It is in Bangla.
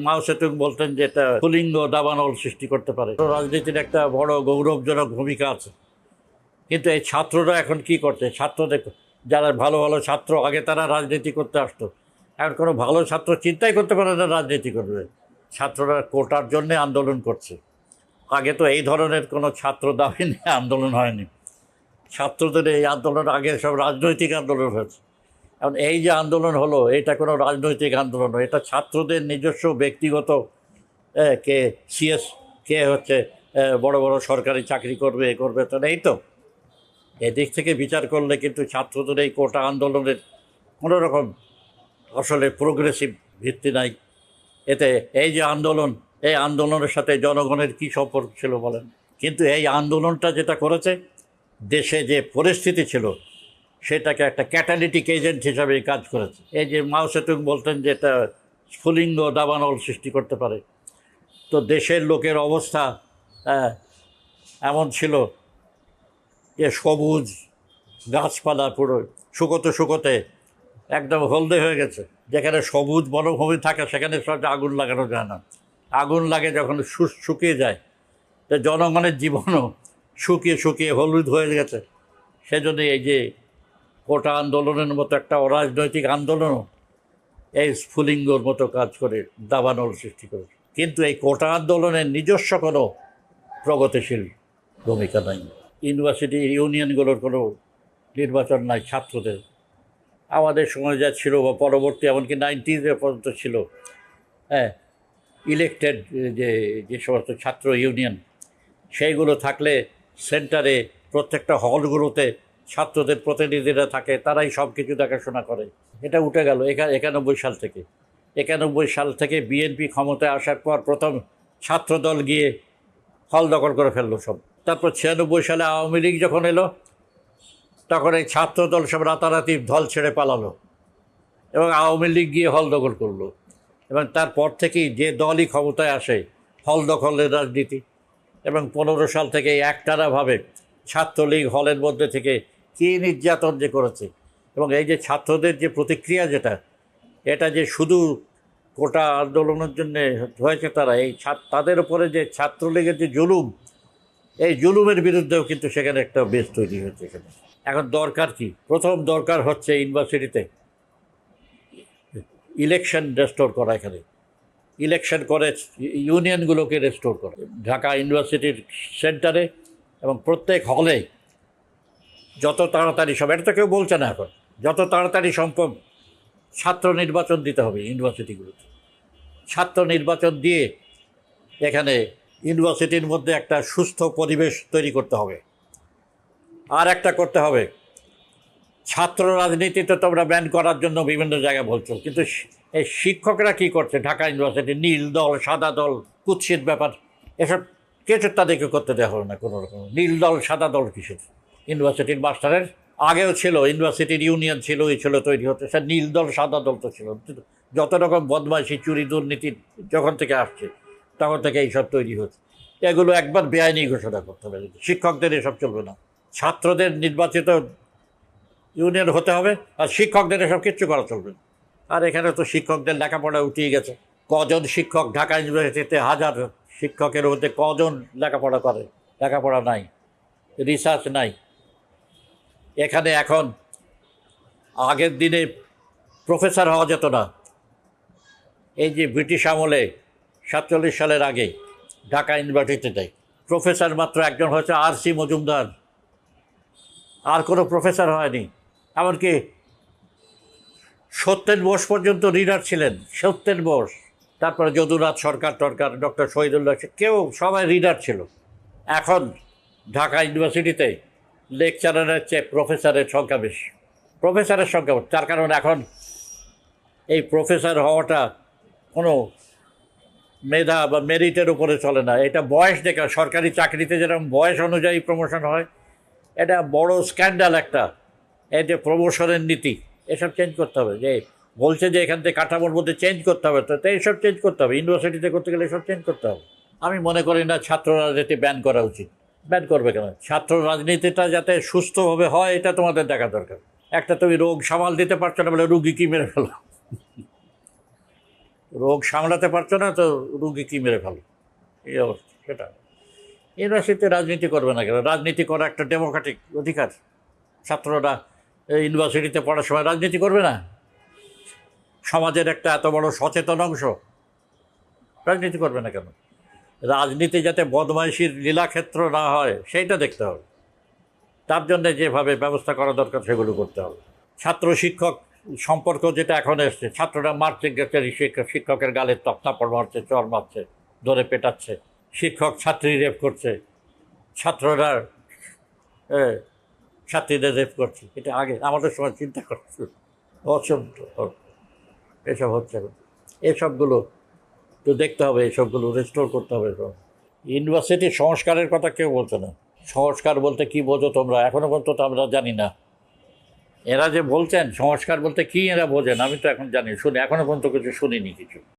মাও সেতুং বলতেন যে এটা স্ফুলিঙ্গ দাবানল সৃষ্টি করতে পারে। রাজনীতির একটা বড় গৌরবজনক ভূমিকা আছে, কিন্তু এই ছাত্ররা এখন কি করছে? ছাত্রদের যারা ভালো ভালো ছাত্র আগে তারা রাজনীতি করতে আসতো, এখন কোনো ভালো ছাত্র চিন্তাই করতে পারে না রাজনীতি করবে। ছাত্ররা কোটার জন্য আন্দোলন করছে। আগে তো এই ধরনের কোনো ছাত্র দাবি নিয়ে আন্দোলন হয়নি। ছাত্রদের এই আন্দোলন আগে সব রাজনৈতিক আন্দোলন হয়েছে। এখন এই যে আন্দোলন হলো, এটা কোনো রাজনৈতিক আন্দোলন নয়, এটা ছাত্রদের নিজস্ব ব্যক্তিগত কে সিএস, কে হচ্ছে বড় বড় সরকারি চাকরি করবে, এ করবে, তো এই তো এদিক থেকে বিচার করলে কিন্তু ছাত্রদের এই কোটা আন্দোলনের কোনো রকম আসলে প্রোগ্রেসিভ ভিত্তি নাই। এতে এই যে আন্দোলন, এই আন্দোলনের সাথে জনগণের কী সম্পর্ক ছিল বলেন? কিন্তু এই আন্দোলনটা যেটা করেছে, দেশে যে পরিস্থিতি ছিল সেটাকে একটা ক্যাটালিটিক এজেন্ট হিসাবে কাজ করেছে। এই যে মাও সেতুং বলতেন যে এটা স্ফুলিঙ্গ দাবানল সৃষ্টি করতে পারে, তো দেশের লোকের অবস্থা এমন ছিল যে সবুজ গাছপালা পুরো শুকোতে শুকোতে একদম হলদে হয়ে গেছে। যেখানে সবুজ বনভূমি থাকে সেখানে সব আগুন লাগানো যায় না। আগুন লাগে যখন শুকিয়ে যায়, তো জনগণের জীবনও শুকিয়ে শুকিয়ে হলুদ হয়ে গেছে। সেজন্য এই যে কোটা আন্দোলনের মতো একটা অরাজনৈতিক আন্দোলনও এই স্ফুলিঙ্গর মতো কাজ করে দাবানল সৃষ্টি করে। কিন্তু এই কোটা আন্দোলনের নিজস্ব কোনো প্রগতিশীল ভূমিকা নাই। ইউনিভার্সিটি ইউনিয়নগুলোর কোনো নির্বাচন নাই ছাত্রদের। আমাদের সময় যা ছিল বা পরবর্তী এমনকি 90s পর্যন্ত ছিল, হ্যাঁ, ইলেকটেড যে সমস্ত ছাত্র ইউনিয়ন, সেইগুলো থাকলে সেন্টারে প্রত্যেকটা হলগুলোতে ছাত্রদের প্রতিনিধিরা থাকে, তারাই সব কিছু দেখাশোনা করে। এটা উঠে গেল 91 সাল থেকে। 91 সাল থেকে বিএনপি ক্ষমতায় আসার পর প্রথম ছাত্রদল গিয়ে হল দখল করে ফেললো সব। তারপর 96 সালে আওয়ামী লীগ যখন এলো, তখন এই ছাত্রদল সব রাতারাতি দল ছেড়ে পালালো এবং আওয়ামী লীগ গিয়ে হল দখল করলো। এবং তারপর থেকেই যে দলই ক্ষমতায় আসে হল দখলের রাজনীতি। এবং 15 সাল থেকে একটানাভাবে ছাত্রলীগ হলের মধ্যে থেকে কী নির্যাতন যে করেছে। এবং এই যে ছাত্রদের যে প্রতিক্রিয়া, এটা যে শুধু কোটা আন্দোলনের জন্যে হয়েছে, তারা এই তাদের উপরে যে ছাত্রলীগের যে জুলুম, এই জুলুমের বিরুদ্ধেও কিন্তু সেখানে একটা বেস তৈরি হয়েছে। এখানে এখন দরকার কি? প্রথম দরকার হচ্ছে ইউনিভার্সিটিতে ইলেকশন রেস্টোর করা। এখানে ইলেকশন করে ইউনিয়নগুলোকে রেস্টোর করা। ঢাকা ইউনিভার্সিটির সেন্টারে এবং প্রত্যেক হলে যত তাড়াতাড়ি, সব এটা তো কেউ বলছে না এখন, যত তাড়াতাড়ি সম্ভব ছাত্র নির্বাচন দিতে হবে ইউনিভার্সিটিগুলোতে। ছাত্র নির্বাচন দিয়ে এখানে ইউনিভার্সিটির মধ্যে একটা সুস্থ পরিবেশ তৈরি করতে হবে। আর একটা করতে হবে, ছাত্র রাজনীতি তো তোমরা ব্যান করার জন্য বিভিন্ন জায়গায় বলছো, কিন্তু এই শিক্ষকরা কী করছে? ঢাকা ইউনিভার্সিটি নীল দল সাদা দল কুৎসিত ব্যাপার, এসব কিছু তাদেরকে করতে দেওয়া হবে না কোনো রকম। নীল দল সাদা দল কিসের? ইউনিভার্সিটির মাস্টারের আগেও ছিল, ইউনিভার্সিটির ইউনিয়ন ছিল, এই ছিল তৈরি হতে, সে নীল দল সাদা দল তো ছিল। যত রকম বদমাইশি চুরি দুর্নীতি যখন থেকে আসছে তখন থেকে এইসব তৈরি হচ্ছে। এগুলো একবার বেআইনি ঘোষণা করতে হবে। শিক্ষকদের এসব চলবে না। ছাত্রদের নির্বাচিত ইউনিয়ন হতে হবে, আর শিক্ষকদের এসব কিচ্ছু করা চলবে না। আর এখানে তো শিক্ষকদের লেখাপড়া উঠিয়ে গেছে। কজন শিক্ষক ঢাকা ইউনিভার্সিটিতে, হাজার শিক্ষকের মধ্যে কজন লেখাপড়া করে? লেখাপড়া নাই, রিসার্চ নাই। এখানে এখন আগের দিনে প্রফেসর হওয়া যেত না। এই যে ব্রিটিশ আমলে 47 সালের আগে ঢাকা ইউনিভার্সিটিতে প্রফেসর মাত্র একজন হয়েছে, R.C. মজুমদার। আর কোনো প্রফেসর হয়নি। এমনকি সত্যেন বোস পর্যন্ত রিডার ছিলেন, সত্যেন বোস, তারপরে যদুনাথ সরকার ডক্টর শহীদুল্লাহ, কেউ সবাই রিডার ছিল। এখন ঢাকা ইউনিভার্সিটিতে লেকচারারের চেয়ে প্রফেসরের সংখ্যা বেশি। প্রফেসরের সংখ্যা, তার কারণ এখন এই প্রফেসর হওয়াটা কোনো মেধা বা মেরিটের উপরে চলে না, এটা বয়স দেখা। সরকারি চাকরিতে যেরকম বয়স অনুযায়ী প্রমোশন হয়, এটা বড় স্ক্যান্ডাল একটা। এই যে প্রমোশনের নীতি, এসব চেঞ্জ করতে হবে। যে বলছে যে এখান থেকে কাঠামোর মধ্যে চেঞ্জ করতে হবে, তো এইসব চেঞ্জ করতে হবে। ইউনিভার্সিটিতে করতে গেলে এসব চেঞ্জ করতে হবে। আমি মনে করি না ছাত্র রাজনীতি ব্যান করা উচিত। ব্যান করবে কেন? ছাত্র রাজনীতিটা যাতে সুস্থভাবে হয় এটা তোমাদের দেখা দরকার। একটা তুমি রোগ সামাল দিতে পারছো না বলে রুগী কি মেরে ফেলো? রোগ সামলাতে পারছো না তো রুগী কি মেরে ফেলো, এই অবস্থা সেটা। ইউনিভার্সিটিতে রাজনীতি করবে না কেন? রাজনীতি করা একটা ডেমোক্রেটিক অধিকার। ছাত্ররা ইউনিভার্সিটিতে পড়ার সময় রাজনীতি করবে না? সমাজের একটা এত বড় সচেতন অংশ রাজনীতি করবে না কেন? রাজনীতি যাতে বদমাইশির লীলাক্ষেত্র না হয় সেইটা দেখতে হবে। তার জন্য যেভাবে ব্যবস্থা করা দরকার সেগুলো করতে হবে। ছাত্র শিক্ষক সম্পর্ক যেটা এখন এসছে, ছাত্ররা মারছে গেছে, শিক্ষকের গালে থাপ্পড় মারছে, চর মারছে, ধরে পেটাচ্ছে, শিক্ষক ছাত্রী রেপ করছে, ছাত্ররা ছাত্রীদের রেপ করছে। এটা আগে আমাদের সময় চিন্তা করছে অসভ্য এসব হচ্ছে। এসবগুলো তো দেখতে হবে, এসবগুলো রেস্টোর করতে হবে। সব ইউনিভার্সিটির সংস্কারের কথা কেউ বলছে না। সংস্কার বলতে কি বোঝো তোমরা? এখনো পর্যন্ত তো আমরা জানি না। এরা যে বলছেন সংস্কার বলতে কি এরা বোঝেন আমি তো এখন জানি, শুনি, এখনো পর্যন্ত কিছু শুনিনি কিছু।